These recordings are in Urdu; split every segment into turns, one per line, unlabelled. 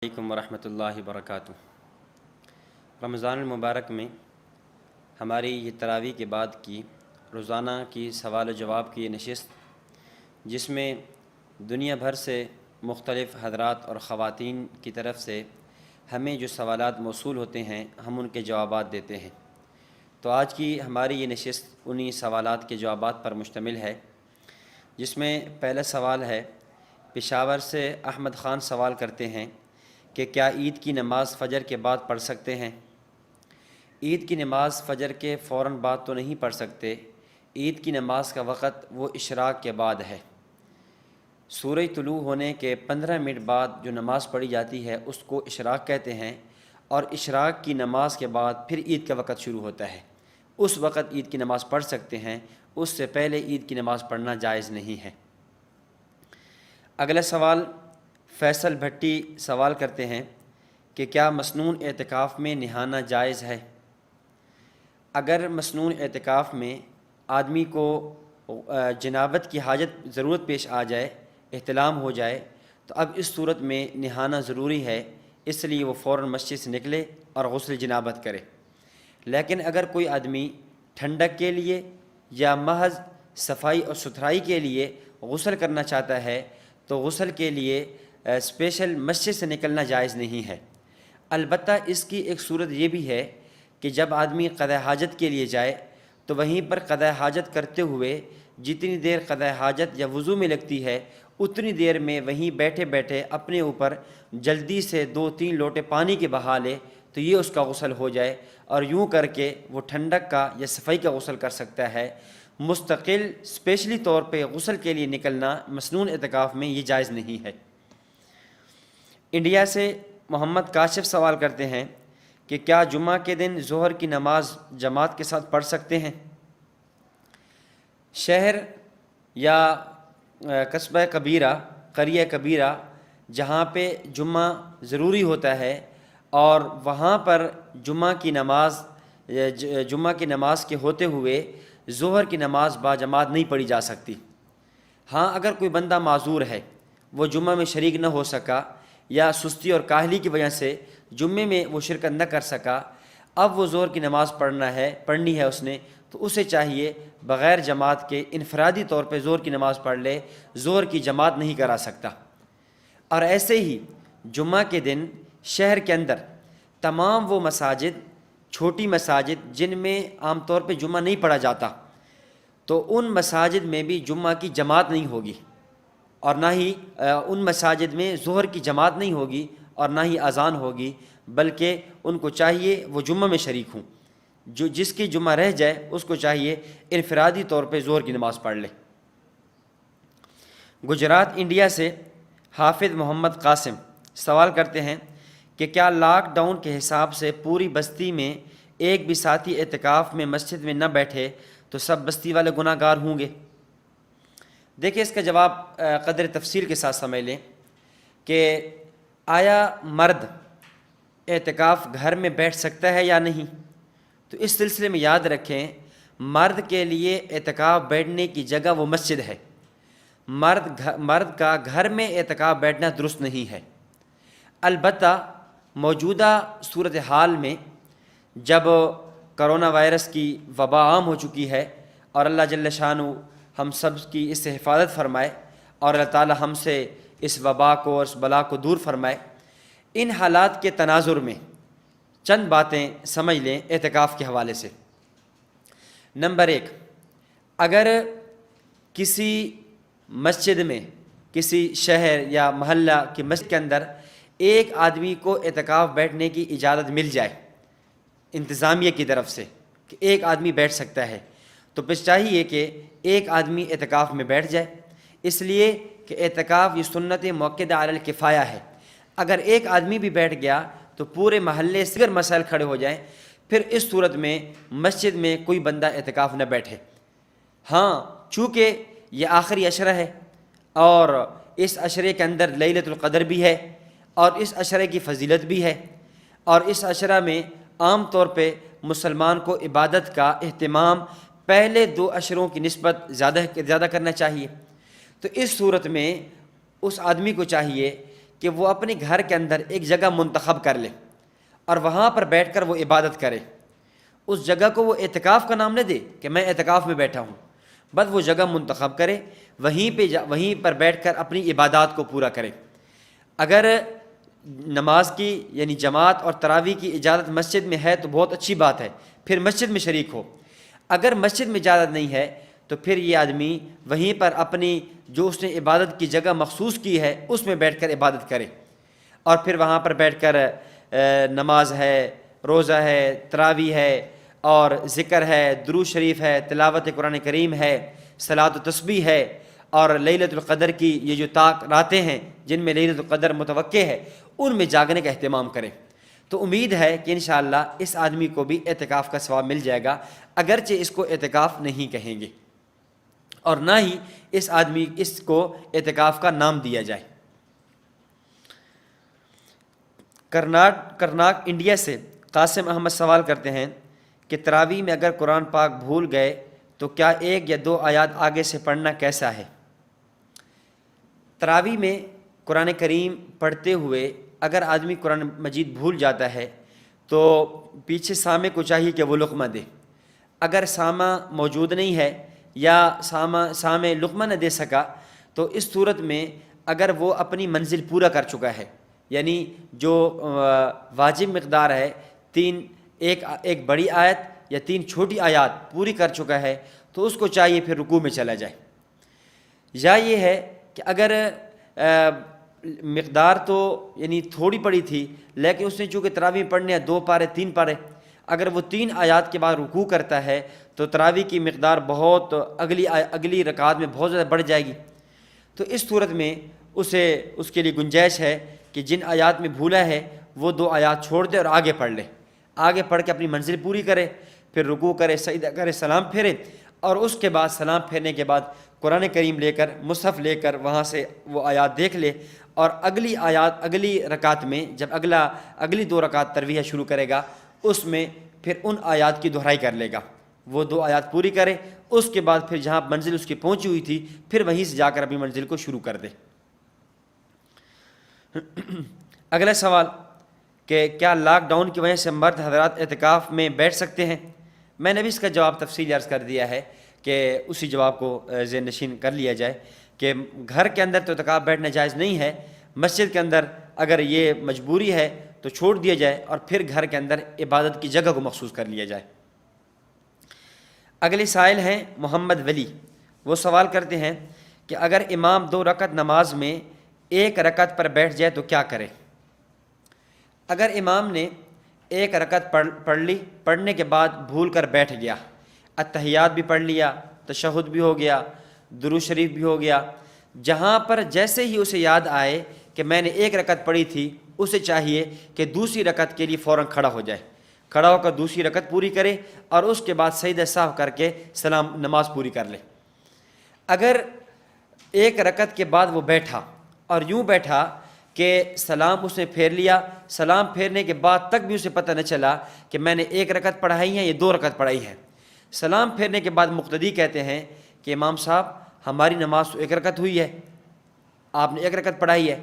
علیکم ورحمۃ اللہ وبرکاتہ۔ رمضان المبارک میں ہماری یہ تراویح کے بعد کی روزانہ کی سوال و جواب کی یہ نشست، جس میں دنیا بھر سے مختلف حضرات اور خواتین کی طرف سے ہمیں جو سوالات موصول ہوتے ہیں ہم ان کے جوابات دیتے ہیں۔ تو آج کی ہماری یہ نشست انہی سوالات کے جوابات پر مشتمل ہے، جس میں پہلا سوال ہے، پشاور سے احمد خان سوال کرتے ہیں کہ کیا عید کی نماز فجر کے بعد پڑھ سکتے ہیں؟ عید کی نماز فجر کے فوراً بعد تو نہیں پڑھ سکتے۔ عید کی نماز کا وقت وہ اشراق کے بعد ہے۔ سورج طلوع ہونے کے 15 منٹ بعد جو نماز پڑھی جاتی ہے اس کو اشراق کہتے ہیں، اور اشراق کی نماز کے بعد پھر عید کا وقت شروع ہوتا ہے۔ اس وقت عید کی نماز پڑھ سکتے ہیں، اس سے پہلے عید کی نماز پڑھنا جائز نہیں ہے۔ اگلا سوال فیصل بھٹی سوال کرتے ہیں کہ کیا مسنون اعتکاف میں نہانا جائز ہے؟ اگر مسنون اعتکاف میں آدمی کو جنابت کی حاجت ضرورت پیش آ جائے، احتلام ہو جائے، تو اب اس صورت میں نہانا ضروری ہے، اس لیے وہ فوراً مسجد سے نکلے اور غسل جنابت کرے۔ لیکن اگر کوئی آدمی ٹھنڈک کے لیے یا محض صفائی اور ستھرائی کے لیے غسل کرنا چاہتا ہے تو غسل کے لیے اسپیشل مسجد سے نکلنا جائز نہیں ہے۔ البتہ اس کی ایک صورت یہ بھی ہے کہ جب آدمی قضاء حاجت کے لیے جائے تو وہیں پر قضاء حاجت کرتے ہوئے جتنی دیر قضاء حاجت یا وضو میں لگتی ہے اتنی دیر میں وہیں بیٹھے بیٹھے اپنے اوپر جلدی سے 2-3 لوٹے پانی کے بہا لے تو یہ اس کا غسل ہو جائے، اور یوں کر کے وہ ٹھنڈک کا یا صفائی کا غسل کر سکتا ہے۔ مستقل اسپیشلی طور پہ غسل کے لیے نکلنا مسنون اعتکاف میں یہ جائز نہیں ہے۔ انڈیا سے محمد کاشف سوال کرتے ہیں کہ کیا جمعہ کے دن ظہر کی نماز جماعت کے ساتھ پڑھ سکتے ہیں؟ شہر یا قصبہ کبیرہ، قریہ کبیرہ جہاں پہ جمعہ ضروری ہوتا ہے اور وہاں پر جمعہ کی نماز کے ہوتے ہوئے ظہر کی نماز باجماعت نہیں پڑھی جا سکتی۔ ہاں، اگر کوئی بندہ معذور ہے، وہ جمعہ میں شریک نہ ہو سکا یا سستی اور کاہلی کی وجہ سے جمعے میں وہ شرکت نہ کر سکا، اب وہ ظہر کی نماز پڑھنی ہے اس نے، تو اسے چاہیے بغیر جماعت کے انفرادی طور پہ ظہر کی نماز پڑھ لے، ظہر کی جماعت نہیں کرا سکتا۔ اور ایسے ہی جمعہ کے دن شہر کے اندر تمام وہ مساجد، چھوٹی مساجد جن میں عام طور پہ جمعہ نہیں پڑھا جاتا، تو ان مساجد میں بھی جمعہ کی جماعت نہیں ہوگی، اور نہ ہی ان مساجد میں ظہر کی جماعت نہیں ہوگی اور نہ ہی اذان ہوگی، بلکہ ان کو چاہیے وہ جمعہ میں شریک ہوں۔ جس کی جمعہ رہ جائے اس کو چاہیے انفرادی طور پہ ظہر کی نماز پڑھ لے۔ گجرات انڈیا سے حافظ محمد قاسم سوال کرتے ہیں کہ کیا لاک ڈاؤن کے حساب سے پوری بستی میں ایک بھی ساتھی اعتکاف میں مسجد میں نہ بیٹھے تو سب بستی والے گناہ گار ہوں گے؟ دیکھیں، اس کا جواب قدر تفصیل کے ساتھ سمجھ لیں کہ آیا مرد اعتکاف گھر میں بیٹھ سکتا ہے یا نہیں؟ تو اس سلسلے میں یاد رکھیں، مرد کے لیے اعتکاف بیٹھنے کی جگہ وہ مسجد ہے۔ مرد کا گھر میں اعتکاف بیٹھنا درست نہیں ہے۔ البتہ موجودہ صورتحال میں جب کرونا وائرس کی وبا عام ہو چکی ہے اور اللہ جل شانہ ہم سب کی اس سے حفاظت فرمائے اور اللہ تعالی ہم سے اس وبا کو اور اس بلا کو دور فرمائے، ان حالات کے تناظر میں چند باتیں سمجھ لیں اعتکاف کے حوالے سے۔ نمبر 1، اگر کسی مسجد میں، کسی شہر یا محلہ کی مسجد کے اندر ایک آدمی کو اعتکاف بیٹھنے کی اجازت مل جائے انتظامیہ کی طرف سے کہ ایک آدمی بیٹھ سکتا ہے، تو پھر چاہیے کہ ایک آدمی اعتکاف میں بیٹھ جائے، اس لیے کہ اعتکاف یہ سنت مؤکدہ علی الکفایہ ہے۔ اگر ایک آدمی بھی بیٹھ گیا تو پورے محلے سے اگر مسائل کھڑے ہو جائیں، پھر اس صورت میں مسجد میں کوئی بندہ اعتکاف نہ بیٹھے۔ ہاں، چونکہ یہ آخری عشرہ ہے اور اس عشرے کے اندر لیلۃ القدر بھی ہے اور اس عشرے کی فضیلت بھی ہے، اور اس عشرہ میں عام طور پہ مسلمان کو عبادت کا اہتمام پہلے 2 عشروں کی نسبت زیادہ کرنا چاہیے۔ تو اس صورت میں اس آدمی کو چاہیے کہ وہ اپنے گھر کے اندر ایک جگہ منتخب کر لے اور وہاں پر بیٹھ کر وہ عبادت کرے. اس جگہ کو وہ اعتکاف کا نام نہ دے کہ میں اعتکاف میں بیٹھا ہوں، بس وہ جگہ منتخب کرے، وہیں پر بیٹھ کر اپنی عبادات کو پورا کرے. اگر نماز کی یعنی جماعت اور تراویح کی اجازت مسجد میں ہے تو بہت اچھی بات ہے، پھر مسجد میں شریک ہو. اگر مسجد میں اجازت نہیں ہے تو پھر یہ آدمی وہیں پر اپنی جو اس نے عبادت کی جگہ مخصوص کی ہے اس میں بیٹھ کر عبادت کرے، اور پھر وہاں پر بیٹھ کر نماز ہے، روزہ ہے، تراویح ہے، اور ذکر ہے، درود شریف ہے، تلاوت قرآن کریم ہے، صلاۃ و تسبیح ہے، اور لیلۃ القدر کی یہ جو راتیں ہیں جن میں لیلۃ القدر متوقع ہے ان میں جاگنے کا اہتمام کریں. تو امید ہے کہ انشاءاللہ اس آدمی کو بھی اعتکاف کا ثواب مل جائے گا، اگرچہ اس کو اعتکاف نہیں کہیں گے اور نہ ہی اس کو اعتکاف کا نام دیا جائے. کرناک انڈیا سے قاسم احمد سوال کرتے ہیں کہ تراویح میں اگر قرآن پاک بھول گئے تو کیا 1 یا 2 آیات آگے سے پڑھنا کیسا ہے؟ تراویح میں قرآن کریم پڑھتے ہوئے اگر آدمی قرآن مجید بھول جاتا ہے تو پیچھے سامع کو چاہیے کہ وہ لقمہ دے. اگر سامع موجود نہیں ہے یا سامع لقمہ نہ دے سکا تو اس صورت میں اگر وہ اپنی منزل پورا کر چکا ہے، یعنی جو واجب مقدار ہے ایک بڑی آیت یا 3 چھوٹی آیات پوری کر چکا ہے، تو اس کو چاہیے پھر رکوع میں چلا جائے. یا یہ ہے کہ اگر مقدار تو یعنی تھوڑی پڑی تھی لیکن اس نے چونکہ تراویح پڑھنے ہیں 2 پارے 3 پارے، اگر وہ 3 آیات کے بعد رکوع کرتا ہے تو تراویح کی مقدار بہت اگلی رکعت میں بہت زیادہ بڑھ جائے گی. تو اس صورت میں اس کے لیے گنجائش ہے کہ جن آیات میں بھولا ہے وہ 2 آیات چھوڑ دے اور آگے پڑھ لے، آگے پڑھ کے اپنی منزل پوری کرے، پھر رکوع کرے، سجدہ کرے، سلام پھیرے، اور اس کے بعد سلام پھیرنے کے بعد قرآن کریم لے کر مصحف لے کر وہاں سے وہ آیات دیکھ لے، اور اگلی رکعت میں جب اگلی 2 رکعت تراویح شروع کرے گا اس میں پھر ان آیات کی دہرائی کر لے گا، وہ 2 آیات پوری کرے، اس کے بعد پھر جہاں منزل اس کی پہنچی ہوئی تھی پھر وہیں سے جا کر اپنی منزل کو شروع کر دے. اگلا سوال کہ کیا لاک ڈاؤن کی وجہ سے مرد حضرات اعتکاف میں بیٹھ سکتے ہیں؟ میں نے بھی اس کا جواب تفصیل عرض کر دیا ہے کہ اسی جواب کو ذہن نشین کر لیا جائے کہ گھر کے اندر تو اعتکاف بیٹھنا جائز نہیں ہے، مسجد کے اندر اگر یہ مجبوری ہے تو چھوڑ دیا جائے اور پھر گھر کے اندر عبادت کی جگہ کو مخصوص کر لیا جائے. اگلے سائل ہیں محمد ولی، وہ سوال کرتے ہیں کہ اگر امام 2 رکعت نماز میں 1 رکعت پر بیٹھ جائے تو کیا کرے؟ اگر امام نے 1 رکعت پڑھ لی، پڑھنے کے بعد بھول کر بیٹھ گیا، اتحیات بھی پڑھ لیا، تشہد بھی ہو گیا، درود شریف بھی ہو گیا، جہاں پر جیسے ہی اسے یاد آئے کہ میں نے 1 رکعت پڑھی تھی اسے چاہیے کہ دوسری رکعت کے لیے فوراً کھڑا ہو جائے، کھڑا ہو کر دوسری رکعت پوری کرے اور اس کے بعد سجدہ سہو کر کے نماز پوری کر لے. اگر 1 رکعت کے بعد وہ بیٹھا اور یوں بیٹھا کہ سلام اس نے پھیر لیا، سلام پھیرنے کے بعد تک بھی اسے پتہ نہ چلا کہ میں نے 1 رکعت پڑھائی ہے یا 2 رکعت پڑھائی ہے، سلام پھیرنے کے بعد مقتدی کہتے ہیں کہ امام صاحب ہماری نماز تو 1 رکعت ہوئی ہے، آپ نے 1 رکعت پڑھائی ہے،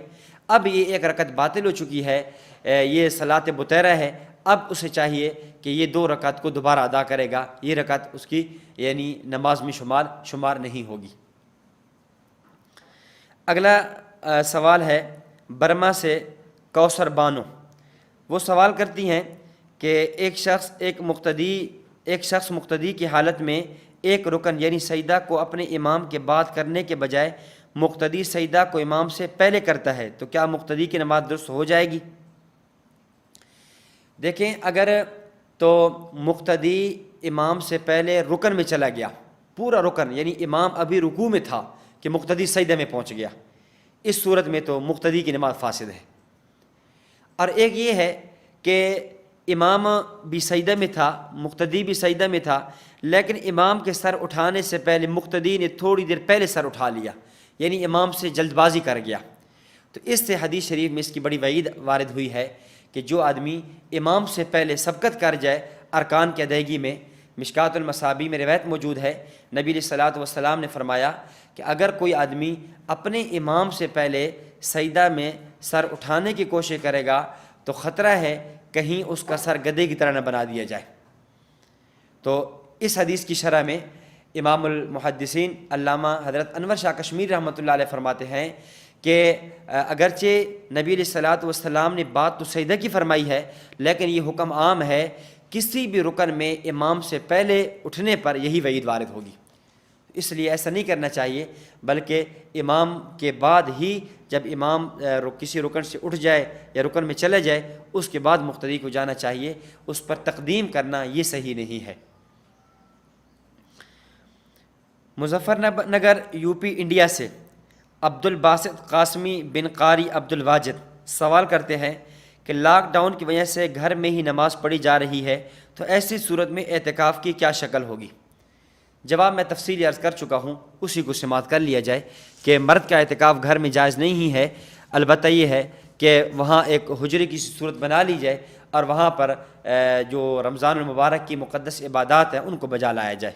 اب یہ 1 رکعت باطل ہو چکی ہے، یہ صلاۃ بطیرہ ہے، اب اسے چاہیے کہ یہ 2 رکعت کو دوبارہ ادا کرے گا، یہ رکعت اس کی یعنی نماز میں شمار نہیں ہوگی. اگلا سوال ہے برما سے کوثر بانو، وہ سوال کرتی ہیں کہ ایک شخص مقتدی کی حالت میں 1 رکن یعنی سجدہ کو اپنے امام کے بعد کرنے کے بجائے مقتدی سجدہ کو امام سے پہلے کرتا ہے تو کیا مقتدی کی نماز درست ہو جائے گی؟ دیکھیں، اگر تو مقتدی امام سے پہلے رکن میں چلا گیا، پورا رکن یعنی امام ابھی رکوع میں تھا کہ مقتدی سجدے میں پہنچ گیا، اس صورت میں تو مقتدی کی نماز فاسد ہے. اور ایک یہ ہے کہ امام بھی سجدے میں تھا، مقتدی بھی سجدے میں تھا، لیکن امام کے سر اٹھانے سے پہلے مقتدی نے تھوڑی دیر پہلے سر اٹھا لیا، یعنی امام سے جلد بازی کر گیا. تو اس سے حدیث شریف میں اس کی بڑی وعید وارد ہوئی ہے کہ جو آدمی امام سے پہلے سبقت کر جائے ارکان کی ادائیگی میں، مشکات المصابیح میں روایت موجود ہے، نبی علیہ الصلوۃ والسلام نے فرمایا کہ اگر کوئی آدمی اپنے امام سے پہلے سجدہ میں سر اٹھانے کی کوشش کرے گا تو خطرہ ہے کہیں اس کا سر گدھے کی طرح نہ بنا دیا جائے۔ تو اس حدیث کی شرح میں امام المحدثین علامہ حضرت انور شاہ کشمیری رحمۃ اللہ علیہ فرماتے ہیں کہ اگرچہ نبی علیہ الصلوۃ والسلام نے بات تو سجدہ کی فرمائی ہے، لیکن یہ حکم عام ہے، کسی بھی رکن میں امام سے پہلے اٹھنے پر یہی وعید وارد ہوگی۔ اس لیے ایسا نہیں کرنا چاہیے، بلکہ امام کے بعد ہی جب امام کسی رکن سے اٹھ جائے یا رکن میں چلے جائے اس کے بعد مقتدی کو جانا چاہیے، اس پر تقدیم کرنا یہ صحیح نہیں ہے۔ Muzaffar Nagar U P India سے عبد الباسط قاسمی بن قاری عبد الواجد سوال کرتے ہیں کہ لاک ڈاؤن کی وجہ سے گھر میں ہی نماز پڑھی جا رہی ہے، تو ایسی صورت میں اعتکاف کی کیا شکل ہوگی؟ جواب میں تفصیلی عرض کر چکا ہوں، اسی کو سماعت کر لیا جائے کہ مرد کا اعتکاف گھر میں جائز نہیں ہے، البتہ یہ ہے کہ وہاں ایک حجرے کی صورت بنا لی جائے اور وہاں پر جو رمضان المبارک کی مقدس عبادات ہیں ان کو بجا لایا جائے۔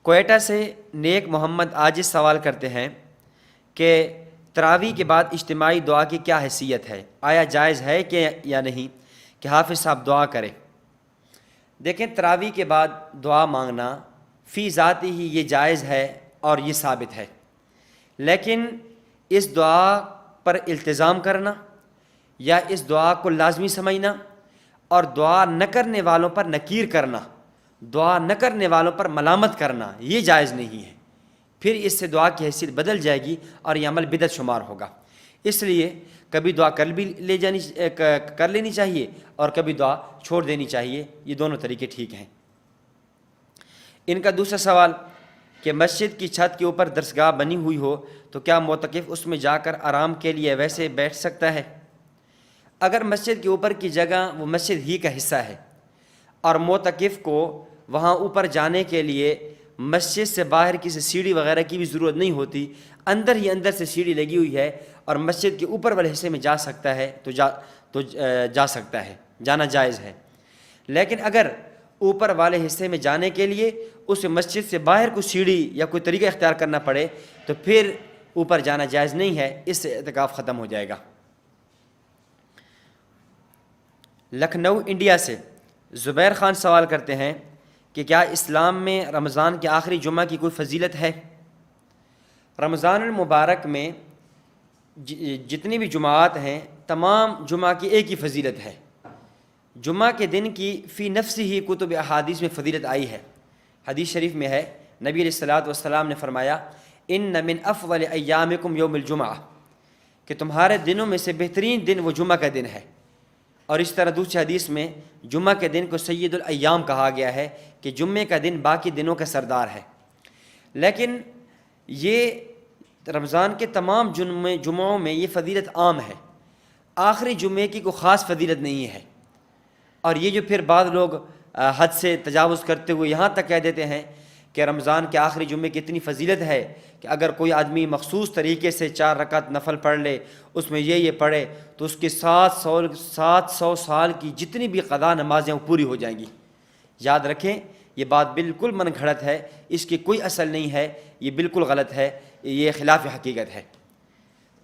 کوئٹہ سے نیک محمد عاجز سوال کرتے ہیں کہ تراویح کے بعد اجتماعی دعا کی کیا حیثیت ہے؟ آیا جائز ہے کہ یا نہیں کہ حافظ صاحب دعا کریں؟ دیکھیں، تراویح کے بعد دعا مانگنا فی ذاتی ہی یہ جائز ہے اور یہ ثابت ہے، لیکن اس دعا پر التزام کرنا یا اس دعا کو لازمی سمجھنا اور دعا نہ کرنے والوں پر نکیر کرنا، دعا نہ کرنے والوں پر ملامت کرنا، یہ جائز نہیں ہے۔ پھر اس سے دعا کی حیثیت بدل جائے گی اور یہ عمل بدعت شمار ہوگا۔ اس لیے کبھی دعا کر لینی چاہیے اور کبھی دعا چھوڑ دینی چاہیے، یہ دونوں طریقے ٹھیک ہیں۔ ان کا دوسرا سوال کہ مسجد کی چھت کے اوپر درسگاہ بنی ہوئی ہو تو کیا معتکف اس میں جا کر آرام کے لیے ویسے بیٹھ سکتا ہے؟ اگر مسجد کے اوپر کی جگہ وہ مسجد ہی کا حصہ ہے اور معتکف کو وہاں اوپر جانے کے لیے مسجد سے باہر کسی سیڑھی وغیرہ کی بھی ضرورت نہیں ہوتی، اندر ہی اندر سے سیڑھی لگی ہوئی ہے اور مسجد کے اوپر والے حصے میں جا سکتا ہے تو جا سکتا ہے، جانا جائز ہے۔ لیکن اگر اوپر والے حصے میں جانے کے لیے اس مسجد سے باہر کوئی سیڑھی یا کوئی طریقہ اختیار کرنا پڑے تو پھر اوپر جانا جائز نہیں ہے، اس سے اعتکاف ختم ہو جائے گا۔ لکھنؤ انڈیا سے زبیر خان سوال کرتے ہیں کہ کیا اسلام میں رمضان کے آخری جمعہ کی کوئی فضیلت ہے؟ رمضان المبارک میں جتنی بھی جمعات ہیں تمام جمعہ کی ایک ہی فضیلت ہے۔ جمعہ کے دن کی فی نفسی ہی کتب احادیث میں فضیلت آئی ہے۔ حدیث شریف میں ہے، نبی علیہ الصلوۃ والسلام نے فرمایا ان من افضل ایامکم یوم الجمعہ، کہ تمہارے دنوں میں سے بہترین دن وہ جمعہ کا دن ہے۔ اور اس طرح دوسری حدیث میں جمعہ کے دن کو سید الایام کہا گیا ہے کہ جمعے کا دن باقی دنوں کا سردار ہے۔ لیکن یہ رمضان کے تمام جمعوں میں یہ فضیلت عام ہے، آخری جمعے کی کوئی خاص فضیلت نہیں ہے۔ اور یہ جو پھر بعض لوگ حد سے تجاوز کرتے ہوئے یہاں تک کہہ دیتے ہیں کہ رمضان کے آخری جمعے کی اتنی فضیلت ہے کہ اگر کوئی آدمی مخصوص طریقے سے 4 رکعت نفل پڑھ لے، اس میں یہ پڑھے تو اس کے 700 سال کی جتنی بھی قضا نمازیں وہ پوری ہو جائیں گی۔ یاد رکھیں، یہ بات بالکل من گھڑت ہے، اس کی کوئی اصل نہیں ہے، یہ بالکل غلط ہے، یہ خلاف حقیقت ہے۔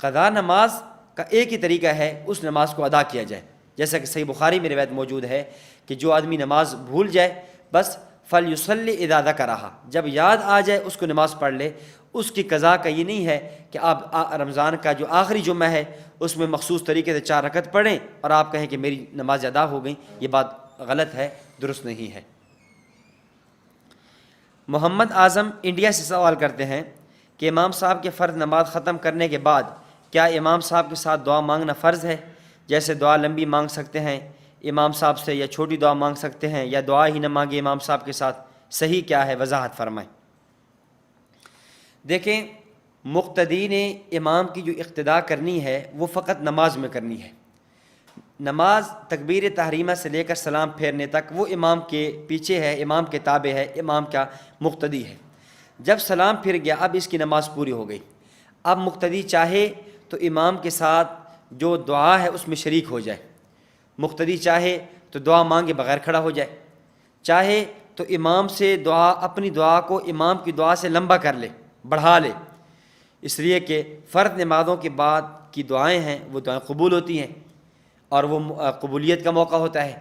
قضا نماز کا ایک ہی طریقہ ہے، اس نماز کو ادا کیا جائے، جیسا کہ صحیح بخاری میں روایت موجود ہے کہ جو آدمی نماز بھول جائے بس فَلْيُصَلِّ اِذَا ذَكَرَهَا، جب یاد آ جائے اس کو نماز پڑھ لے۔ اس کی قضا کا یہ نہیں ہے کہ آپ رمضان کا جو آخری جمعہ ہے اس میں مخصوص طریقے سے 4 رکعت پڑھیں اور آپ کہیں کہ میری نماز ادا ہو گئی، یہ بات غلط ہے، درست نہیں ہے۔ محمد اعظم انڈیا سے سوال کرتے ہیں کہ امام صاحب کے فرض نماز ختم کرنے کے بعد کیا امام صاحب کے ساتھ دعا مانگنا فرض ہے؟ جیسے دعا لمبی مانگ سکتے ہیں امام صاحب سے یا چھوٹی دعا مانگ سکتے ہیں یا دعا ہی نہ مانگے امام صاحب کے ساتھ، صحیح کیا ہے وضاحت فرمائیں۔ دیکھیں، مقتدی نے امام کی جو اقتداء کرنی ہے وہ فقط نماز میں کرنی ہے۔ نماز تکبیر تحریمہ سے لے کر سلام پھیرنے تک وہ امام کے پیچھے ہے، امام کے تابع ہے، امام کا مقتدی ہے۔ جب سلام پھر گیا اب اس کی نماز پوری ہو گئی، اب مقتدی چاہے تو امام کے ساتھ جو دعا ہے اس میں شریک ہو جائے، مقتدی چاہے تو دعا مانگے بغیر کھڑا ہو جائے، چاہے تو امام سے اپنی دعا کو امام کی دعا سے لمبا کر لے، بڑھا لے، اس لیے کہ فرض نمازوں کے بعد کی دعائیں ہیں وہ دعائیں قبول ہوتی ہیں اور وہ قبولیت کا موقع ہوتا ہے،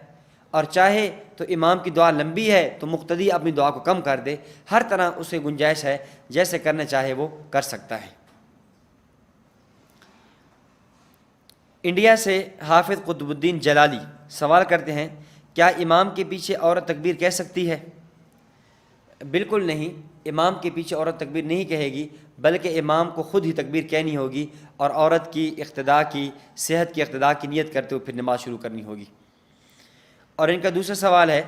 اور چاہے تو امام کی دعا لمبی ہے تو مقتدی اپنی دعا کو کم کر دے، ہر طرح اسے گنجائش ہے، جیسے کرنا چاہے وہ کر سکتا ہے۔ انڈیا سے حافظ قطب الدین جلالی سوال کرتے ہیں، کیا امام کے پیچھے عورت تکبیر کہہ سکتی ہے؟ بالکل نہیں، امام کے پیچھے عورت تکبیر نہیں کہے گی، بلکہ امام کو خود ہی تکبیر کہنی ہوگی اور عورت کی اقتداء کی، صحت کی اقتداء کی نیت کرتے ہوئے پھر نماز شروع کرنی ہوگی۔ اور ان کا دوسرا سوال ہے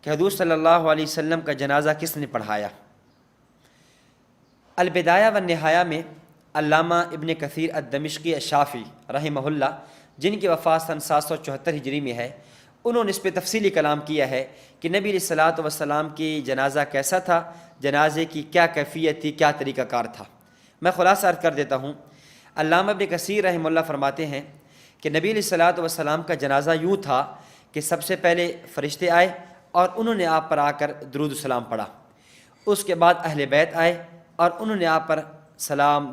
کہ حضور صلی اللہ علیہ وسلم کا جنازہ کس نے پڑھایا؟ البدایہ والنہایہ میں علامہ ابن کثیر الدمشقی الشافعی رحمہ اللہ، جن کی وفات سن 774 ہجری میں ہے، انہوں نے اس پہ تفصیلی کلام کیا ہے کہ نبی علیہ الصلوۃ والسلام کی جنازہ کیسا تھا، جنازے کی کیا کیفیت تھی، کیا طریقہ کار تھا۔ میں خلاصہ عرض کر دیتا ہوں۔ علامہ ابن کثیر رحمہ اللہ فرماتے ہیں کہ نبی علیہ الصلوۃ والسلام کا جنازہ یوں تھا کہ سب سے پہلے فرشتے آئے اور انہوں نے آپ پر آ کر درود السلام پڑھا، اس کے بعد اہل بیت آئے اور انہوں نے آپ پر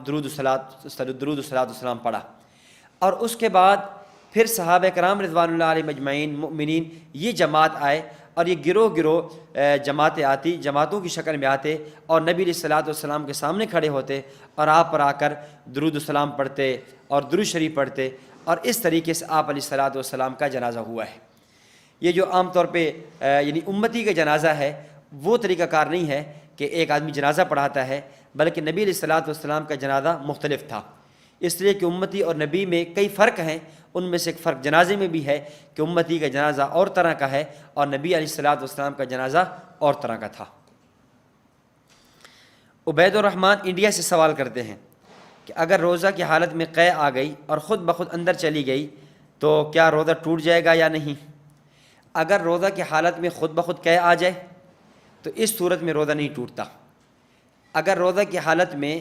درود السلام پڑھا، اور اس کے بعد پھر صحابہ کرام رضوان اللہ علیہ مجمعین مؤمنین، یہ جماعت آئے اور یہ گروہ جماعتیں آتی، جماعتوں کی شکل میں آتے اور نبی علیہ الصلوۃ والسلام کے سامنے کھڑے ہوتے اور آپ پر آ کر درود السلام پڑھتے اور درود شریف پڑھتے، اور اس طریقے سے آپ علیہ الصلوۃ والسلام کا جنازہ ہوا ہے۔ یہ جو عام طور پہ یعنی امتی کا جنازہ ہے، وہ طریقہ کار نہیں ہے کہ ایک آدمی جنازہ پڑھاتا ہے، بلکہ نبی علیہ الصلوۃ والسلام کا جنازہ مختلف تھا، اس لیے کہ امتی اور نبی میں کئی فرق ہیں۔ ان میں سے ایک فرق جنازے میں بھی ہے کہ امتی کا جنازہ اور طرح کا ہے اور نبی علیہ الصلوۃ والسلام کا جنازہ اور طرح کا تھا۔ عبید الرحمن انڈیا سے سوال کرتے ہیں کہ اگر روزہ کی حالت میں قے آ گئی اور خود بخود اندر چلی گئی تو کیا روزہ ٹوٹ جائے گا یا نہیں؟ اگر روزہ کی حالت میں خود بخود قے آ جائے تو اس صورت میں روزہ نہیں ٹوٹتا۔ اگر روزہ کی حالت میں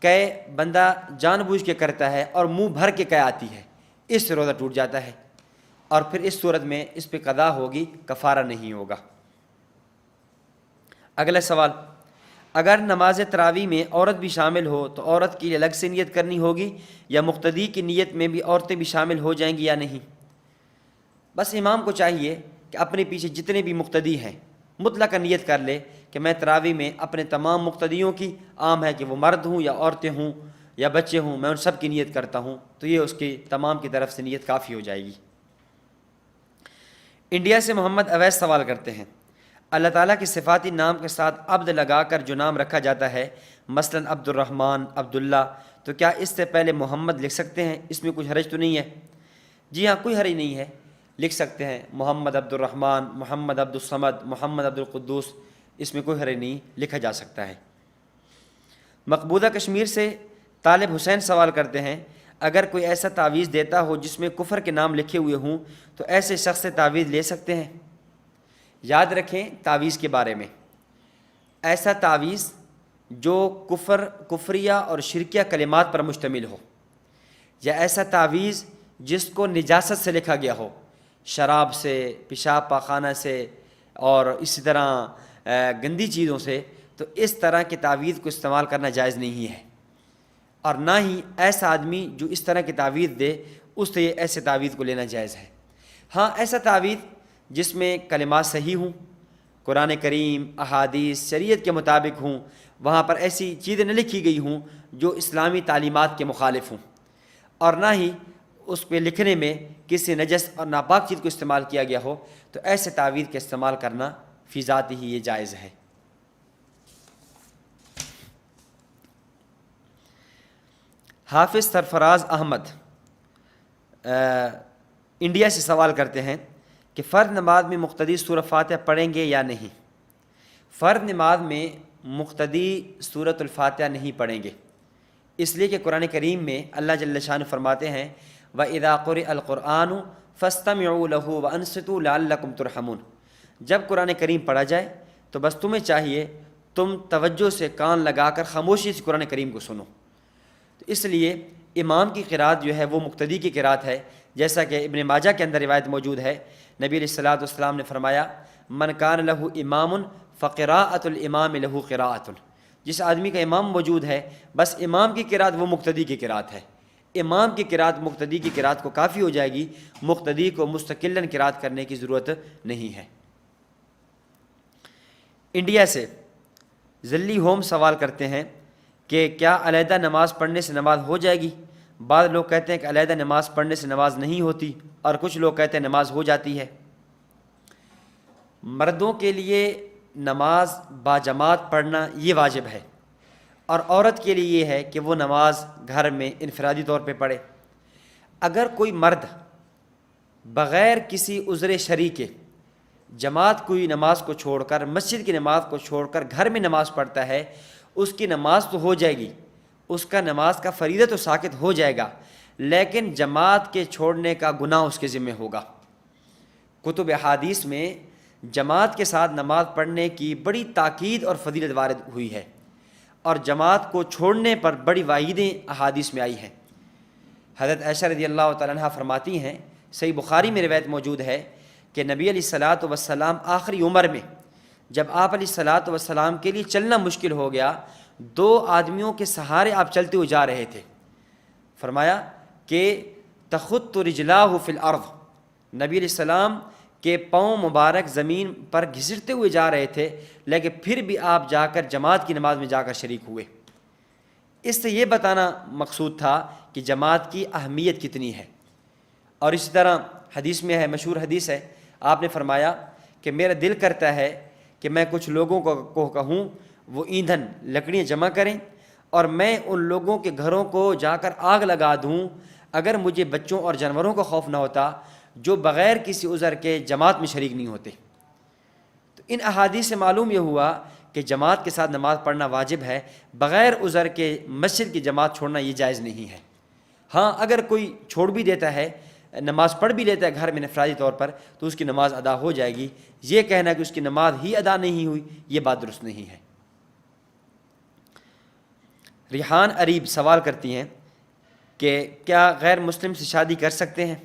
قے بندہ جان بوجھ کے کرتا ہے اور منہ بھر کے قے آتی ہے، اس سے روزہ ٹوٹ جاتا ہے، اور پھر اس صورت میں اس پہ قضا ہوگی، کفارہ نہیں ہوگا۔ اگلا سوال، اگر نماز تراویح میں عورت بھی شامل ہو تو عورت کی الگ سے نیت کرنی ہوگی یا مقتدی کی نیت میں بھی عورتیں بھی شامل ہو جائیں گی یا نہیں؟ بس امام کو چاہیے کہ اپنے پیچھے جتنے بھی مقتدی ہیں مطلقاً نیت کر لے کہ میں تراویح میں اپنے تمام مقتدیوں کی، عام ہے کہ وہ مرد ہوں یا عورتیں ہوں یا بچے ہوں، میں ان سب کی نیت کرتا ہوں، تو یہ اس کی تمام کی طرف سے نیت کافی ہو جائے گی۔ انڈیا سے محمد اویس سوال کرتے ہیں، اللہ تعالیٰ کی صفاتی نام کے ساتھ عبد لگا کر جو نام رکھا جاتا ہے، مثلاً عبد الرحمن، عبداللہ، تو کیا اس سے پہلے محمد لکھ سکتے ہیں؟ اس میں کچھ حرج تو نہیں ہے؟ جی ہاں، کوئی حرج نہیں ہے، لکھ سکتے ہیں محمد عبد الرحمن، محمد عبد الصمد، محمد عبد القدوس، اس میں کوئی حرج نہیں، لکھا جا سکتا ہے۔ مقبوضہ کشمیر سے طالب حسین سوال کرتے ہیں، اگر کوئی ایسا تعویذ دیتا ہو جس میں کفر کے نام لکھے ہوئے ہوں تو ایسے شخص سے تعویذ لے سکتے ہیں؟ یاد رکھیں تعویذ کے بارے میں، ایسا تعویذ جو کفریہ اور شرکیہ کلمات پر مشتمل ہو، یا ایسا تعویذ جس کو نجاست سے لکھا گیا ہو، شراب سے، پیشاب پاخانہ سے اور اسی طرح گندی چیزوں سے، تو اس طرح کے تعویذ کو استعمال کرنا جائز نہیں ہے، اور نہ ہی ایسا آدمی جو اس طرح کی تعویذ دے اس سے ایسے تعویذ کو لینا جائز ہے۔ ہاں، ایسا تعویذ جس میں کلمات صحیح ہوں، قرآن کریم، احادیث، شریعت کے مطابق ہوں، وہاں پر ایسی چیزیں نہ لکھی گئی ہوں جو اسلامی تعلیمات کے مخالف ہوں، اور نہ ہی اس پہ لکھنے میں کسی نجس اور ناپاک چیز کو استعمال کیا گیا ہو، تو ایسے تعویذ کا استعمال کرنا فی ذات ہی یہ جائز ہے۔ حافظ سرفراز احمد انڈیا سے سوال کرتے ہیں کہ فرض نماز میں مقتدی سورہ فاتحہ پڑھیں گے یا نہیں؟ فرض نماز میں مقتدی سورۃ الفاتحہ نہیں پڑھیں گے، اس لیے کہ قرآن کریم میں اللہ جل شانہ فرماتے ہیں وَإِذَا قُرِئَ الْقُرْآنُ فَاسْتَمِعُوا لَهُ وَأَنصِتُوا لَعَلَّكُمْ تُرْحَمُونَ۔ جب قرآن کریم پڑھا جائے تو بس تمہیں چاہیے تم توجہ سے کان لگا کر خاموشی سے قرآن کریم کو سنو۔ تو اس لیے امام کی قرات جو ہے وہ مقتدی کی قرات ہے، جیسا کہ ابن ماجہ کے اندر روایت موجود ہے، نبی علیہ الصلوۃ والسلام نے فرمایا من کان لہ امام فقراءۃ الامام لہ قراءۃ، جس آدمی کا امام موجود ہے بس امام کی قرات وہ مقتدی کی قرات ہے، امام کی قرات مقتدی کی قرات کو کافی ہو جائے گی، مقتدی کو مستقلاً قرات کرنے کی ضرورت نہیں ہے۔ انڈیا سے ذلی ہوم سوال کرتے ہیں کہ کیا علیحدہ نماز پڑھنے سے نماز ہو جائے گی؟ بعض لوگ کہتے ہیں کہ علیحدہ نماز پڑھنے سے نماز نہیں ہوتی، اور کچھ لوگ کہتے ہیں نماز ہو جاتی ہے۔ مردوں کے لیے نماز باجماعت پڑھنا یہ واجب ہے، اور عورت کے لیے یہ ہے کہ وہ نماز گھر میں انفرادی طور پہ پڑھے۔ اگر کوئی مرد بغیر کسی عذر شرعی کے جماعت کی نماز کو چھوڑ کر، مسجد کی نماز کو چھوڑ کر گھر میں نماز پڑھتا ہے، اس کی نماز تو ہو جائے گی، اس کا نماز کا فریضہ تو ساقط ہو جائے گا، لیکن جماعت کے چھوڑنے کا گناہ اس کے ذمہ ہوگا۔ کتب احادیث میں جماعت کے ساتھ نماز پڑھنے کی بڑی تاکید اور فضیلت وارد ہوئی ہے، اور جماعت کو چھوڑنے پر بڑی وعیدیں احادیث میں آئی ہیں۔ حضرت عائشہ رضی اللہ تعالیٰ عنہ فرماتی ہیں، صحیح بخاری میں روایت موجود ہے کہ نبی علیہ الصلاۃ والسلام آخری عمر میں جب آپ علیہ الصلاۃ والسلام کے لیے چلنا مشکل ہو گیا، 2 آدمیوں کے سہارے آپ چلتے ہوئے جا رہے تھے۔ فرمایا کہ تخط رجلاہ فی الارض، نبی علیہ السلام کے پاؤں مبارک زمین پر گھسٹتے ہوئے جا رہے تھے، لیکن پھر بھی آپ جا کر جماعت کی نماز میں جا کر شریک ہوئے۔ اس سے یہ بتانا مقصود تھا کہ جماعت کی اہمیت کتنی ہے۔ اور اسی طرح حدیث میں ہے، مشہور حدیث ہے، آپ نے فرمایا کہ میرا دل کرتا ہے کہ میں کچھ لوگوں کو کہوں وہ ایندھن لکڑیاں جمع کریں، اور میں ان لوگوں کے گھروں کو جا کر آگ لگا دوں اگر مجھے بچوں اور جانوروں کا خوف نہ ہوتا جو بغیر کسی عذر کے جماعت میں شریک نہیں ہوتے۔ تو ان احادیث سے معلوم یہ ہوا کہ جماعت کے ساتھ نماز پڑھنا واجب ہے، بغیر عذر کے مسجد کی جماعت چھوڑنا یہ جائز نہیں ہے۔ ہاں اگر کوئی چھوڑ بھی دیتا ہے، نماز پڑھ بھی لیتا ہے گھر میں انفرادی طور پر، تو اس کی نماز ادا ہو جائے گی۔ یہ کہنا کہ اس کی نماز ہی ادا نہیں ہوئی، یہ بات درست نہیں ہے۔ ریحان اریب سوال کرتی ہیں کہ کیا غیر مسلم سے شادی کر سکتے ہیں؟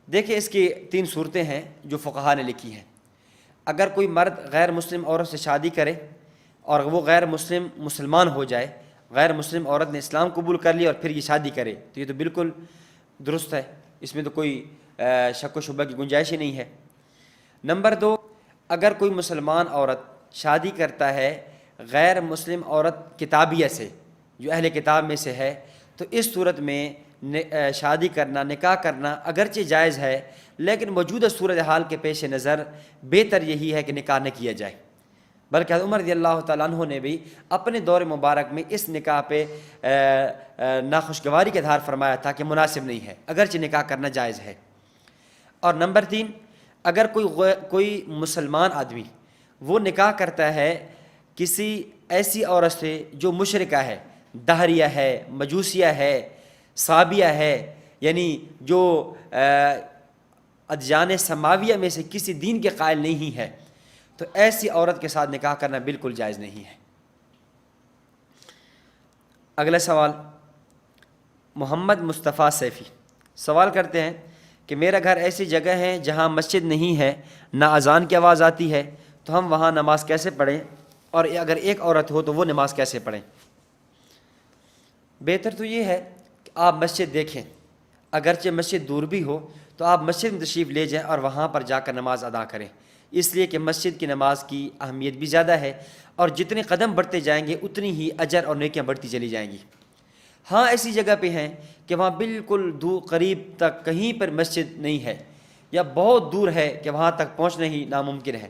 دیکھیں اس کی 3 صورتیں ہیں جو فقہا نے لکھی ہیں۔ اگر کوئی مرد غیر مسلم عورت سے شادی کرے اور وہ غیر مسلم مسلمان ہو جائے، غیر مسلم عورت نے اسلام قبول کر لیا اور پھر یہ شادی کرے، تو یہ تو بالکل درست ہے، اس میں تو کوئی شک و شبہ کی گنجائش ہی نہیں ہے۔ نمبر 2، اگر کوئی مسلمان عورت شادی کرتا ہے غیر مسلم عورت کتابیہ سے جو اہل کتاب میں سے ہے، تو اس صورت میں شادی کرنا، نکاح کرنا اگرچہ جائز ہے، لیکن موجودہ صورتحال کے پیش نظر بہتر یہی ہے کہ نکاح نہ کیا جائے۔ بلکہ حضرت عمر رضی اللہ تعالیٰ عنہ نے بھی اپنے دور مبارک میں اس نکاح پہ ناخوشگواری کا اظہار فرمایا تھا کہ مناسب نہیں ہے، اگرچہ نکاح کرنا جائز ہے۔ اور نمبر 3، اگر کوئی مسلمان آدمی وہ نکاح کرتا ہے کسی ایسی عورت سے جو مشرکہ ہے، دہریہ ہے، مجوسیہ ہے، صابیہ ہے، یعنی جو ادیان سماویہ میں سے کسی دین کے قائل نہیں ہے، تو ایسی عورت کے ساتھ نکاح کرنا بالکل جائز نہیں ہے۔ اگلا سوال محمد مصطفیٰ سیفی سوال کرتے ہیں کہ میرا گھر ایسی جگہ ہے جہاں مسجد نہیں ہے، نہ اذان کی آواز آتی ہے، تو ہم وہاں نماز کیسے پڑھیں، اور اگر ایک عورت ہو تو وہ نماز کیسے پڑھیں؟ بہتر تو یہ ہے کہ آپ مسجد دیکھیں، اگرچہ مسجد دور بھی ہو تو آپ مسجد میں تشریف لے جائیں اور وہاں پر جا کر نماز ادا کریں، اس لیے کہ مسجد کی نماز کی اہمیت بھی زیادہ ہے، اور جتنے قدم بڑھتے جائیں گے اتنی ہی اجر اور نیکیاں بڑھتی چلی جائیں گی۔ ہاں ایسی جگہ پہ ہیں کہ وہاں بالکل قریب تک کہیں پر مسجد نہیں ہے، یا بہت دور ہے کہ وہاں تک پہنچنا ہی ناممکن ہے،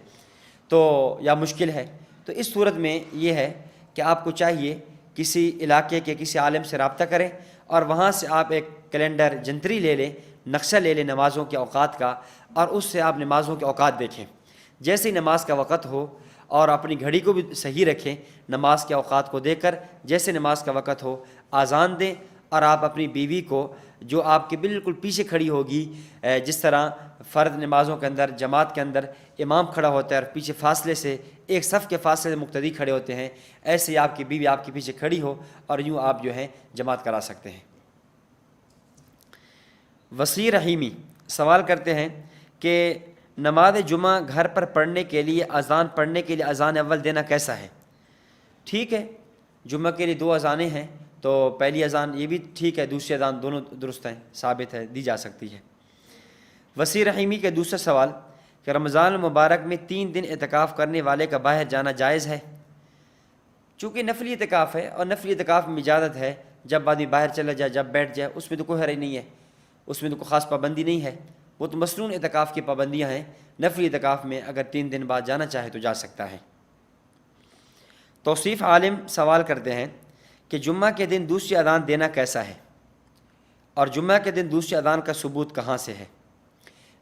تو یا مشکل ہے، تو اس صورت میں یہ ہے کہ آپ کو چاہیے کسی علاقے کے کسی عالم سے رابطہ کریں، اور وہاں سے آپ ایک کیلنڈر جنتری لے لیں، نقشہ لے لیں نمازوں کے اوقات کا، اور اس سے آپ نمازوں کے اوقات دیکھیں۔ جیسے ہی نماز کا وقت ہو، اور اپنی گھڑی کو بھی صحیح رکھیں، نماز کے اوقات کو دیکھ کر جیسے نماز کا وقت ہو آذان دیں، اور آپ اپنی بیوی کو جو آپ کے بالکل پیچھے کھڑی ہوگی، جس طرح فرض نمازوں کے اندر جماعت کے اندر امام کھڑا ہوتا ہے اور پیچھے فاصلے سے ایک صف کے فاصلے سے مقتدی کھڑے ہوتے ہیں، ایسے ہی آپ کی بیوی آپ کے پیچھے کھڑی ہو، اور یوں آپ جو ہیں جماعت کرا سکتے ہیں۔ وسیع رحیمی سوال کرتے ہیں کہ نماز جمعہ گھر پر پڑھنے کے لیے اذان اول دینا کیسا ہے؟ ٹھیک ہے، جمعہ کے لیے 2 اذانیں ہیں، تو پہلی اذان یہ بھی ٹھیک ہے، دوسری اذان دونوں درست ہیں، ثابت ہے، دی جا سکتی ہے۔ وسیع رحیمی کے دوسرا سوال کہ رمضان المبارک میں 3 دن اعتکاف کرنے والے کا باہر جانا جائز ہے؟ چونکہ نفلی اعتکاف ہے اور نفلی اعتکاف میں اجازت ہے، جب آدمی باہر چلا جائے، جب بیٹھ جائے، اس میں تو کوئی حرج نہیں ہے، اس میں تو کوئی خاص پابندی نہیں ہے، وہ تو مسنون اعتکاف کی پابندیاں ہیں۔ نفلی اعتکاف میں اگر 3 دن بعد جانا چاہے تو جا سکتا ہے۔ توصیف عالم سوال کرتے ہیں کہ جمعہ کے دن دوسری اذان دینا کیسا ہے، اور جمعہ کے دن دوسری اذان کا ثبوت کہاں سے ہے؟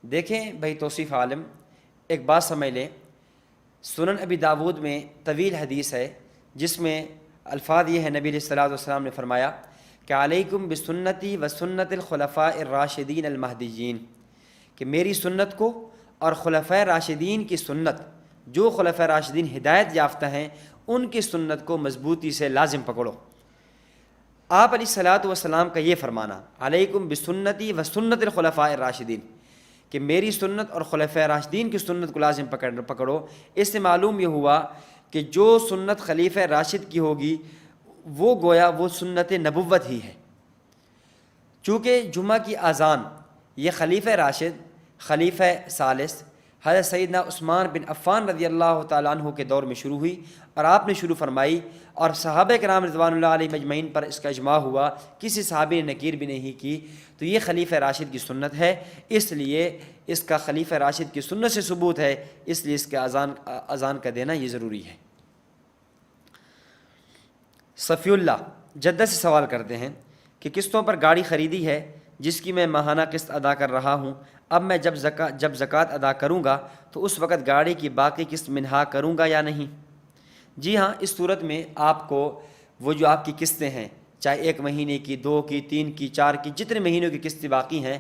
دیکھیں بھائی توصیف عالم، ایک بات سمجھ لیں، سنن ابی داود میں طویل حدیث ہے جس میں الفاظ یہ ہے، نبی علیہ الصلوۃ والسلام نے فرمایا کہ علیکم بسنتی و سنت الخلفاء الراشدین المہدیین، کہ میری سنت کو اور خلفاء راشدین کی سنت، جو خلفاء راشدین ہدایت یافتہ ہیں ان کی سنت کو مضبوطی سے لازم پکڑو۔ آپ علیہ الصلوۃ والسلام کا یہ فرمانا علیکم بسنتی و سنت الخلفاء الراشدین، کہ میری سنت اور خلفاء راشدین کی سنت کو لازم پکڑو، اس سے معلوم یہ ہوا کہ جو سنت خلیفہ راشد کی ہوگی وہ گویا وہ سنت نبوت ہی ہے۔ چونکہ جمعہ کی اذان یہ خلیفہ راشد، خلیفہ ثالث حضرت سیدنا عثمان بن عفان رضی اللہ تعالیٰ عنہ کے دور میں شروع ہوئی، اور آپ نے شروع فرمائی، اور صحابہ کرام رضوان اللہ علیہ مجمعین پر اس کا اجماع ہوا، کسی صحابی نے نکیر بھی نہیں کی، تو یہ خلیفہ راشد کی سنت ہے، اس لیے اس کا خلیفہ راشد کی سنت سے ثبوت ہے، اس لیے اس کے اذان کا دینا یہ ضروری ہے۔ صفی اللہ جدہ سے سوال کرتے ہیں کہ قسطوں پر گاڑی خریدی ہے جس کی میں ماہانہ قسط ادا کر رہا ہوں، اب میں جب زکوٰۃ ادا کروں گا تو اس وقت گاڑی کی باقی قسط منہا کروں گا یا نہیں؟ جی ہاں، اس صورت میں آپ کو وہ جو آپ کی قسطیں ہیں، چاہے 1 مہینے کی، 2 کی، 3 کی، 4 کی، جتنے مہینوں کی قسطیں باقی ہیں،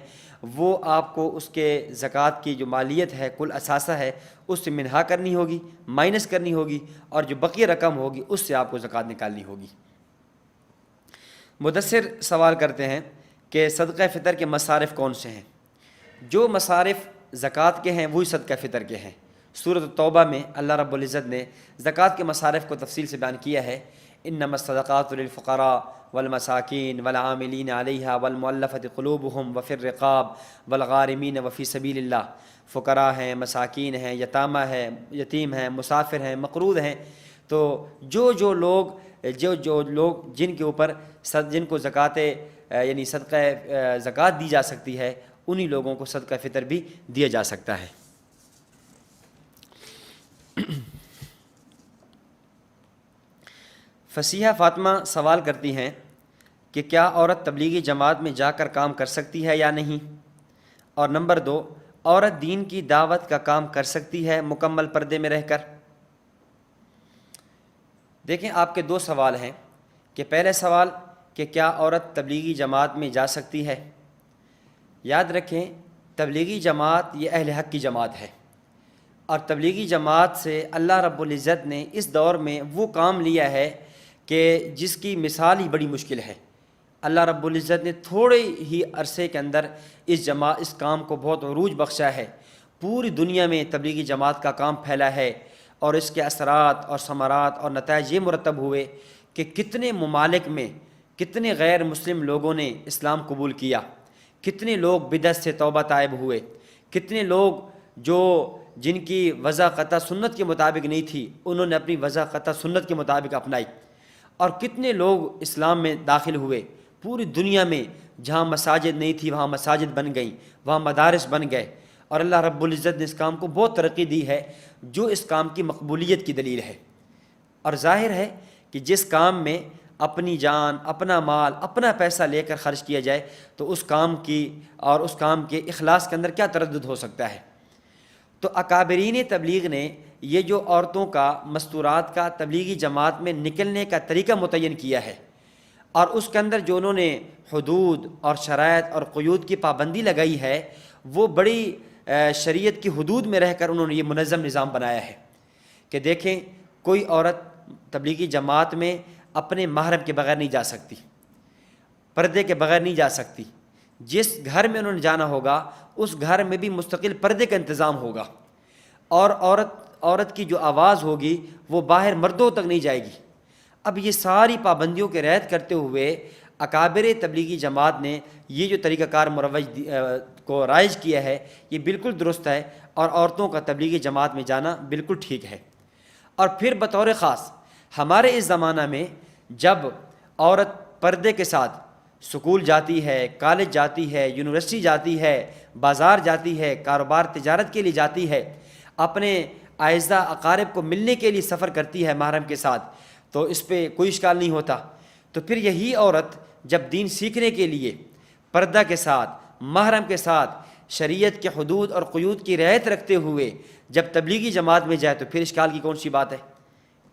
وہ آپ کو اس کے زکوٰۃ کی جو مالیت ہے، کل اثاثہ ہے، اس سے منہا کرنی ہوگی، مائنس کرنی ہوگی، اور جو بقیہ رقم ہوگی اس سے آپ کو زکوٰۃ نکالنی ہوگی۔ مدثر سوال کرتے ہیں کہ صدقہ فطر کے مصارف کون سے ہیں؟ جو مصارف زکوٰۃ کے ہیں وہی صدقہ فطر کے ہیں۔ سورۃ التوبہ میں اللہ رب العزت نے زکوٰۃ کے مصارف کو تفصیل سے بیان کیا ہے، انما الصدقات للفقراء والمساکین والعاملین علیہا والمؤلفۃ قلوبہم وفی الرقاب والغارمین وفی سبیل اللہ۔ فقراء ہیں، مساکین ہیں، یتیم ہیں، مسافر ہیں، مقروض ہیں، تو جو لوگ جن کے اوپر جن کو یعنی صدقہ زکوٰۃ دی جا سکتی ہے، انہی لوگوں کو صدقہ فطر بھی دیا جا سکتا ہے۔ فصیحہ فاطمہ سوال کرتی ہیں کہ کیا عورت تبلیغی جماعت میں جا کر کام کر سکتی ہے یا نہیں؟ اور نمبر 2، عورت دین کی دعوت کا کام کر سکتی ہے مکمل پردے میں رہ کر؟ دیکھیں، آپ کے 2 سوال ہیں کہ پہلے سوال کہ کیا عورت تبلیغی جماعت میں جا سکتی ہے؟ یاد رکھیں، تبلیغی جماعت یہ اہل حق کی جماعت ہے، اور تبلیغی جماعت سے اللہ رب العزت نے اس دور میں وہ کام لیا ہے کہ جس کی مثال ہی بڑی مشکل ہے۔ اللہ رب العزت نے تھوڑے ہی عرصے کے اندر اس کام کو بہت عروج بخشا ہے، پوری دنیا میں تبلیغی جماعت کا کام پھیلا ہے، اور اس کے اثرات اور ثمرات اور نتائج یہ مرتب ہوئے کہ کتنے ممالک میں کتنے غیر مسلم لوگوں نے اسلام قبول کیا، کتنے لوگ بدعت سے توبہ تائب ہوئے، کتنے لوگ جن کی وضع قطع سنت کے مطابق نہیں تھی انہوں نے اپنی وضع قطع سنت کے مطابق اپنائی، اور کتنے لوگ اسلام میں داخل ہوئے۔ پوری دنیا میں جہاں مساجد نہیں تھی وہاں مساجد بن گئیں، وہاں مدارس بن گئے، اور اللہ رب العزت نے اس کام کو بہت ترقی دی ہے، جو اس کام کی مقبولیت کی دلیل ہے۔ اور ظاہر ہے کہ جس کام میں اپنی جان، اپنا مال، اپنا پیسہ لے کر خرچ کیا جائے تو اس کام کے اخلاص کے اندر کیا تردد ہو سکتا ہے؟ تو اکابرین تبلیغ نے یہ جو عورتوں کا مستورات کا تبلیغی جماعت میں نکلنے کا طریقہ متعین کیا ہے، اور اس کے اندر جو انہوں نے حدود اور شرائط اور قیود کی پابندی لگائی ہے، وہ بڑی شریعت کی حدود میں رہ کر انہوں نے یہ منظم نظام بنایا ہے کہ دیکھیں، کوئی عورت تبلیغی جماعت میں اپنے محرم کے بغیر نہیں جا سکتی، پردے کے بغیر نہیں جا سکتی۔ جس گھر میں انہوں نے جانا ہوگا اس گھر میں بھی مستقل پردے کا انتظام ہوگا، اور عورت کی جو آواز ہوگی وہ باہر مردوں تک نہیں جائے گی۔ اب یہ ساری پابندیوں کے رعایت کرتے ہوئے اکابر تبلیغی جماعت نے یہ جو طریقہ کار مروج کو رائج کیا ہے یہ بالکل درست ہے، اور عورتوں کا تبلیغی جماعت میں جانا بالکل ٹھیک ہے۔ اور پھر بطور خاص ہمارے اس زمانہ میں جب عورت پردے کے ساتھ سکول جاتی ہے، کالج جاتی ہے، یونیورسٹی جاتی ہے، بازار جاتی ہے، کاروبار تجارت کے لیے جاتی ہے، اپنے اعزاء اقارب کو ملنے کے لیے سفر کرتی ہے محرم کے ساتھ، تو اس پہ کوئی اشکال نہیں ہوتا۔ تو پھر یہی عورت جب دین سیکھنے کے لیے پردہ کے ساتھ، محرم کے ساتھ، شریعت کے حدود اور قیود کی رعایت رکھتے ہوئے جب تبلیغی جماعت میں جائے تو پھر اشکال کی کون سی بات ہے؟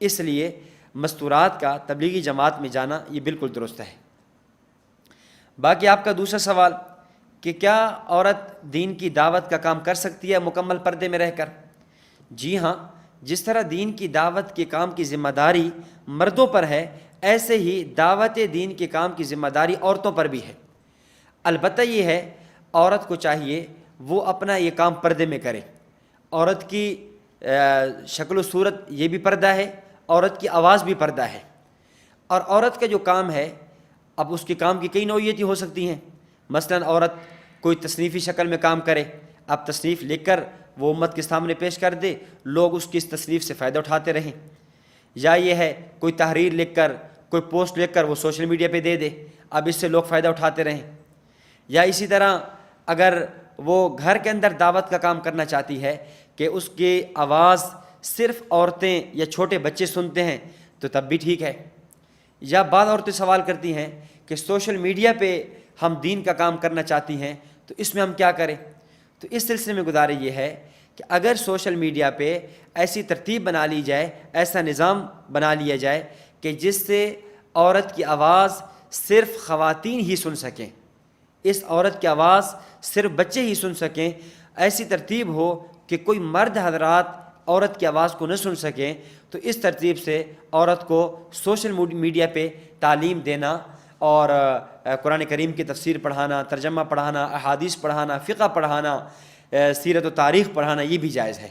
اس لیے مستورات کا تبلیغی جماعت میں جانا یہ بالکل درست ہے۔ باقی آپ کا دوسرا سوال کہ کیا عورت دین کی دعوت کا کام کر سکتی ہے مکمل پردے میں رہ کر؟ جی ہاں، جس طرح دین کی دعوت کے کام کی ذمہ داری مردوں پر ہے، ایسے ہی دعوت دین کے کام کی ذمہ داری عورتوں پر بھی ہے۔ البتہ یہ ہے عورت کو چاہیے وہ اپنا یہ کام پردے میں کرے۔ عورت کی شکل و صورت یہ بھی پردہ ہے، عورت کی آواز بھی پردہ ہے، اور عورت کا جو کام ہے اب اس کے کام کی کئی نوعیتیں ہو سکتی ہیں۔ مثلا عورت کوئی تصنیفی شکل میں کام کرے، اب تصنیف لکھ کر وہ امت کے سامنے پیش کر دے، لوگ اس کی اس تصنیف سے فائدہ اٹھاتے رہیں، یا یہ ہے کوئی تحریر لکھ کر، کوئی پوسٹ لکھ کر وہ سوشل میڈیا پہ دے دے، اب اس سے لوگ فائدہ اٹھاتے رہیں، یا اسی طرح اگر وہ گھر کے اندر دعوت کا کام کرنا چاہتی ہے کہ اس کی آواز صرف عورتیں یا چھوٹے بچے سنتے ہیں تو تب بھی ٹھیک ہے۔ یا بعض عورتیں سوال کرتی ہیں کہ سوشل میڈیا پہ ہم دین کا کام کرنا چاہتی ہیں تو اس میں ہم کیا کریں؟ تو اس سلسلے میں گزارش یہ ہے کہ اگر سوشل میڈیا پہ ایسی ترتیب بنا لی جائے، ایسا نظام بنا لیا جائے کہ جس سے عورت کی آواز صرف خواتین ہی سن سکیں، اس عورت کی آواز صرف بچے ہی سن سکیں، ایسی ترتیب ہو کہ کوئی مرد حضرات عورت کی آواز کو نہ سن سکیں، تو اس ترتیب سے عورت کو سوشل میڈیا پہ تعلیم دینا اور قرآن کریم کی تفسیر پڑھانا، ترجمہ پڑھانا، احادیث پڑھانا، فقہ پڑھانا، سیرت و تاریخ پڑھانا یہ بھی جائز ہے۔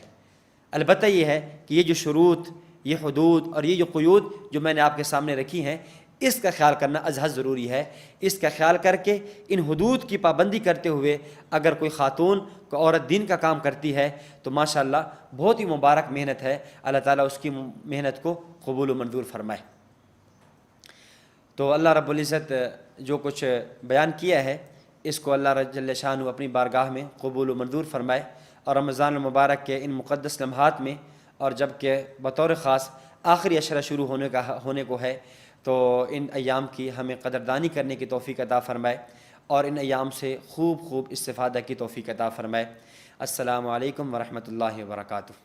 البتہ یہ ہے کہ یہ جو شروط، یہ حدود اور یہ جو قیود جو میں نے آپ کے سامنے رکھی ہیں، اس کا خیال کرنا ازحد ضروری ہے۔ اس کا خیال کر کے ان حدود کی پابندی کرتے ہوئے اگر کوئی خاتون کو عورت دین کا کام کرتی ہے تو ماشاءاللہ بہت ہی مبارک محنت ہے، اللہ تعالیٰ اس کی محنت کو قبول و منظور فرمائے۔ تو اللہ رب العزت جو کچھ بیان کیا ہے اس کو اللہ جل شانہ اپنی بارگاہ میں قبول و منظور فرمائے، اور رمضان المبارک کے ان مقدس لمحات میں، اور جب کہ بطور خاص آخری عشرہ شروع ہونے کو ہے، تو ان ایام کی ہمیں قدردانی کرنے کی توفیق عطا فرمائے، اور ان ایام سے خوب استفادہ کی توفیق عطا فرمائے۔ السلام علیکم ورحمۃ اللہ وبرکاتہ۔